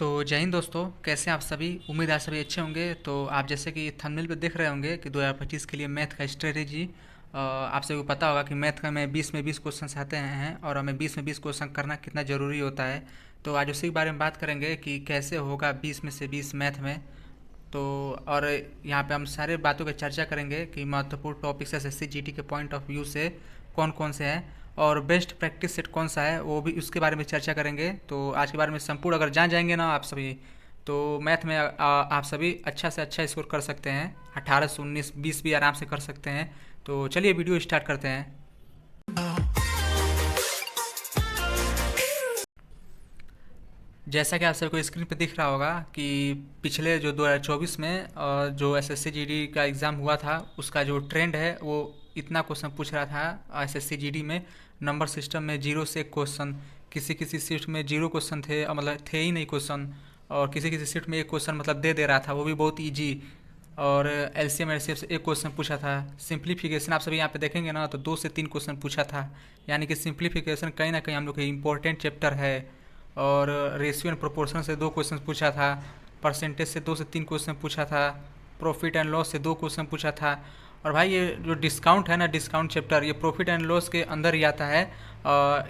तो जय हिंद दोस्तों, कैसे हैं आप सभी। उम्मीद है आप सभी अच्छे होंगे। तो आप जैसे कि थंबनेल पे देख रहे होंगे कि 2025 के लिए मैथ का स्ट्रेटेजी, आप सभी को पता होगा कि मैथ का में 20 में 20 क्वेश्चन आते हैं और हमें 20 में 20 क्वेश्चन करना कितना ज़रूरी होता है। तो आज उसी के बारे में बात करेंगे कि कैसे होगा 20 में से 20 मैथ में। तो और यहाँ पे हम सारे बातों की चर्चा करेंगे कि महत्वपूर्ण टॉपिक्स एसएससी जीटी के पॉइंट ऑफ व्यू से कौन कौन से हैं और बेस्ट प्रैक्टिस सेट कौन सा है, वो भी उसके बारे में चर्चा करेंगे। तो आज के बारे में संपूर्ण अगर जान जाएंगे ना आप सभी, तो मैथ में आप सभी अच्छा से अच्छा स्कोर कर सकते हैं। 18 से 19 20 भी आराम से कर सकते हैं। तो चलिए वीडियो स्टार्ट करते हैं। जैसा कि आप सबको स्क्रीन पे दिख रहा होगा कि पिछले जो 2024 में जो एसएससी जीडी का एग्ज़ाम हुआ था उसका जो ट्रेंड है वो इतना क्वेश्चन पूछ रहा था। एसएससी जीडी में नंबर सिस्टम में जीरो से एक क्वेश्चन, किसी किसी शिफ्ट में जीरो क्वेश्चन थे, मतलब थे ही नहीं क्वेश्चन, और किसी किसी शिफ्ट में एक क्वेश्चन मतलब दे रहा था, वो भी बहुत ईजी। और एलसीएम एलसीएफ से एक क्वेश्चन पूछा था। सिंप्लीफिकेशन आप सभी यहाँ पे देखेंगे ना तो 2 से 3 क्वेश्चन पूछा था। यानी कि सिंप्लीफिकेशन कहीं ना कहीं हम लोग का इम्पोर्टेंट चैप्टर है। और रेशियो एंड प्रोपोर्शन से 2 क्वेश्चन पूछा था। परसेंटेज से 2 से 3 क्वेश्चन पूछा था। प्रॉफिट एंड लॉस से 2 क्वेश्चन पूछा था। और भाई ये जो डिस्काउंट है ना, डिस्काउंट चैप्टर, ये प्रॉफिट एंड लॉस के अंदर ही आता है।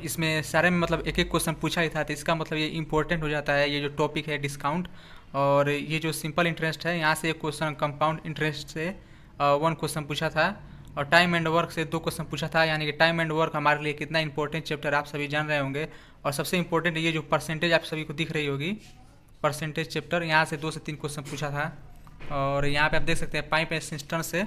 इसमें सारे में मतलब एक एक क्वेश्चन पूछा ही था, तो इसका मतलब ये इंपॉर्टेंट हो जाता है ये जो टॉपिक है डिस्काउंट। और ये जो सिंपल इंटरेस्ट है यहाँ से एक क्वेश्चन, कंपाउंड इंटरेस्ट से 1 क्वेश्चन पूछा था। और टाइम एंड वर्क से 2 क्वेश्चन पूछा था। यानी कि टाइम एंड वर्क हमारे लिए कितना इंपॉर्टेंट चैप्टर आप सभी जान रहे होंगे। और सबसे इंपॉर्टेंट ये जो परसेंटेज आप सभी को दिख रही होगी, परसेंटेज चैप्टर, यहाँ से 2 से 3 क्वेश्चन पूछा था। और यहाँ पे आप देख सकते हैं पाइप एंड सिस्टम से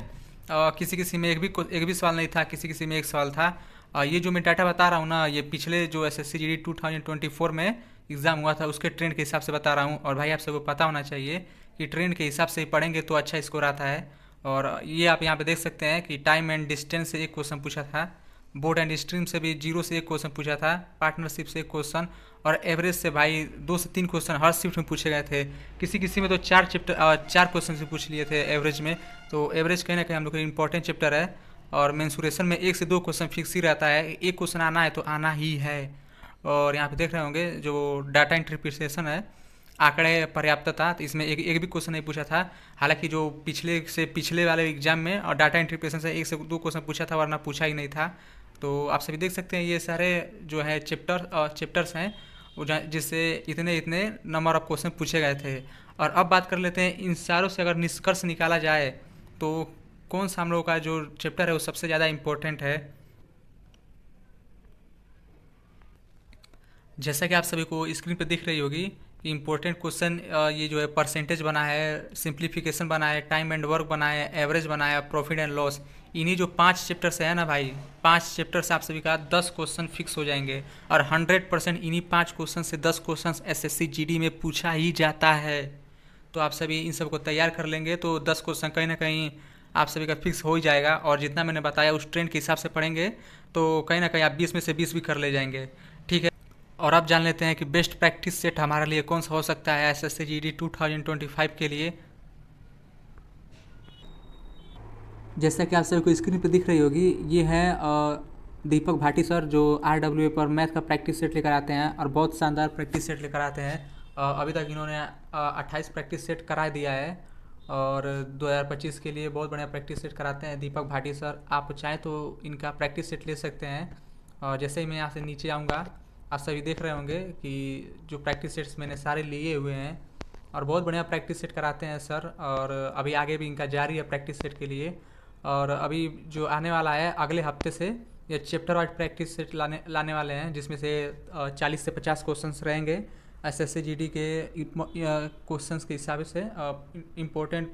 किसी किसी में एक भी सवाल नहीं था, किसी किसी में एक सवाल था। ये जो मैं डाटा बता रहा हूँ ना, ये पिछले जो एसएससी जीडी 2024 में एग्ज़ाम हुआ था उसके ट्रेंड के हिसाब से बता रहा हूँ। और भाई आप सबको पता होना चाहिए कि ट्रेंड के हिसाब से ही पढ़ेंगे तो अच्छा स्कोर आता है। और ये आप यहाँ पे देख सकते हैं कि टाइम एंड डिस्टेंस से एक क्वेश्चन पूछा था। बोर्ड एंड स्ट्रीम से भी 0 से एक क्वेश्चन पूछा था। पार्टनरशिप से एक क्वेश्चन। और एवरेज से भाई 2 से 3 क्वेश्चन हर शिफ्ट में पूछे गए थे। किसी किसी में तो 4 क्वेश्चन से पूछ लिए थे एवरेज में। तो एवरेज कहीं ना कहीं हम लोग का इंपॉर्टेंट चैप्टर है। और मेंसुरेशन में 1 से 2 क्वेश्चन फिक्स ही रहता है, एक क्वेश्चन आना है तो आना ही है। और यहाँ पे देख रहे होंगे जो डाटा इंटरप्रिटेशन है, आंकड़े पर्याप्तता, तो इसमें एक भी क्वेश्चन नहीं पूछा था। हालांकि जो पिछले वाले एग्जाम में और डाटा इंटरप्रिटेशन से 1 से 2 क्वेश्चन पूछा था, वरना पूछा ही नहीं था। तो आप सभी देख सकते हैं ये सारे जो है चैप्टर्स हैं वो जिससे इतने इतने नंबर ऑफ क्वेश्चन पूछे गए थे। और अब बात कर लेते हैं इन चारों से अगर निष्कर्ष निकाला जाए तो कौन सा हम लोगों का जो चैप्टर है वो सबसे ज़्यादा इम्पोर्टेंट है। जैसा कि आप सभी को स्क्रीन पे दिख रही होगी कि इम्पोर्टेंट क्वेश्चन ये जो है परसेंटेज बना है, सिंप्लीफिकेशन बना है, टाइम एंड वर्क बना है, एवरेज बना है, प्रॉफिट एंड लॉस। इन्हीं जो 5 चैप्टर से है ना भाई, 5 चैप्टर से आप सभी का 10 क्वेश्चन फिक्स हो जाएंगे। और 100% इन्हीं 5 क्वेश्चन से 10 क्वेश्चन एसएससी जीडी में पूछा ही जाता है। तो आप सभी इन सब को तैयार कर लेंगे तो 10 क्वेश्चन कहीं ना कहीं आप सभी का फिक्स हो ही जाएगा। और जितना मैंने बताया उस ट्रेंड के हिसाब से पढ़ेंगे तो कहीं ना कहीं आप 20 में से 20 भी कर ले जाएंगे। ठीक है। और अब जान लेते हैं कि बेस्ट प्रैक्टिस सेट हमारे लिए कौन सा हो सकता है एसएससी जीडी 2025 के लिए। जैसा कि आप सभी को स्क्रीन पर दिख रही होगी, ये है दीपक भाटी सर, जो आरडब्ल्यूए पर मैथ का प्रैक्टिस सेट लेकर आते हैं और बहुत शानदार प्रैक्टिस सेट लेकर आते हैं। अभी तक इन्होंने 28 प्रैक्टिस सेट करा दिया है। और 2025 के लिए बहुत बढ़िया प्रैक्टिस सेट कराते हैं दीपक भाटी सर। आप चाहें तो इनका प्रैक्टिस सेट ले सकते हैं। और जैसे ही मैं यहाँ से नीचे आऊँगा, आप सभी देख रहे होंगे कि जो प्रैक्टिस सेट्स मैंने सारे लिए हुए हैं। और बहुत बढ़िया प्रैक्टिस सेट कराते हैं सर। और अभी आगे भी इनका जारी है प्रैक्टिस सेट के लिए। और अभी जो आने वाला है अगले हफ्ते से ये चैप्टर वाइज प्रैक्टिस सेट लाने वाले हैं, जिसमें से 40 से 50 क्वेश्चंस रहेंगे एसएससी जीडी के क्वेश्चंस के हिसाब से। इम्पोर्टेंट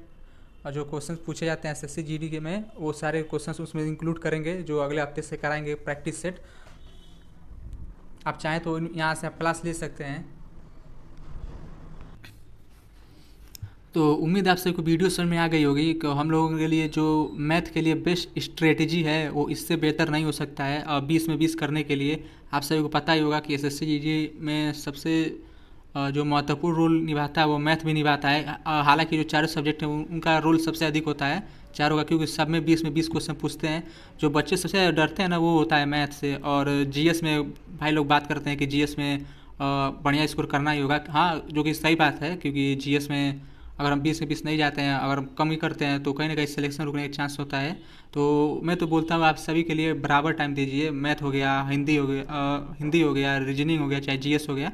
जो क्वेश्चंस पूछे जाते हैं एसएससी जीडी के में, वो सारे क्वेश्चंस उसमें इंक्लूड करेंगे जो अगले हफ्ते से कराएंगे प्रैक्टिस सेट। आप चाहें तो यहाँ से आप क्लास ले सकते हैं। तो उम्मीद आप सबको वीडियो समझ में आ गई होगी कि हम लोगों के लिए जो मैथ के लिए बेस्ट स्ट्रेटेजी है वो इससे बेहतर नहीं हो सकता है। 20 में 20 करने के लिए आप सभी को पता ही होगा कि एसएससी जीडी में सबसे जो महत्वपूर्ण रोल निभाता है वो मैथ भी निभाता है। हालांकि जो चारों सब्जेक्ट हैं उनका रोल सबसे अधिक होता है चारों का, क्योंकि सब में 20 क्वेश्चन पूछते हैं। जो बच्चे सबसे डरते हैं ना वो होता है मैथ से। और जीएस में भाई लोग बात करते हैं कि जीएस में बढ़िया स्कोर करना ही होगा। हाँ, जो कि सही बात है, क्योंकि जीएस में अगर हम 20 में 20 नहीं जाते हैं, अगर हम कम ही करते हैं तो कहीं ना कहीं सिलेक्शन रुकने का चांस होता है। तो मैं तो बोलता हूँ आप सभी के लिए बराबर टाइम दीजिए। मैथ हो गया, हिंदी हो गया, रीजनिंग हो गया, चाहे जीएस हो गया,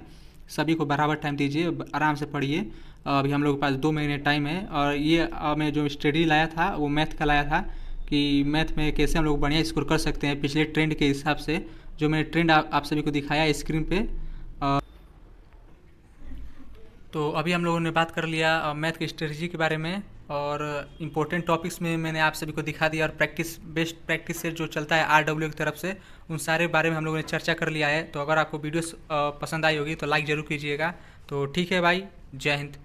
सभी को बराबर टाइम दीजिए, आराम से पढ़िए। अभी हम लोग के पास 2 महीने टाइम है। और ये मैं जो स्टडी लाया था वो मैथ का लाया था, कि मैथ में कैसे हम लोग बढ़िया स्कोर कर सकते हैं पिछले ट्रेंड के हिसाब से। जो मैंने ट्रेंड आप सभी को दिखाया स्क्रीन पे। तो अभी हम लोगों ने बात कर लिया मैथ की स्ट्रेटजी के बारे में, और इम्पोर्टेंट टॉपिक्स में मैंने आप सभी को दिखा दिया, और बेस्ट प्रैक्टिस से जो चलता है आरडब्ल्यू की तरफ से, उन सारे बारे में हम लोगों ने चर्चा कर लिया है। तो अगर आपको वीडियोस पसंद आई होगी तो लाइक ज़रूर कीजिएगा। तो ठीक है भाई, जय हिंद।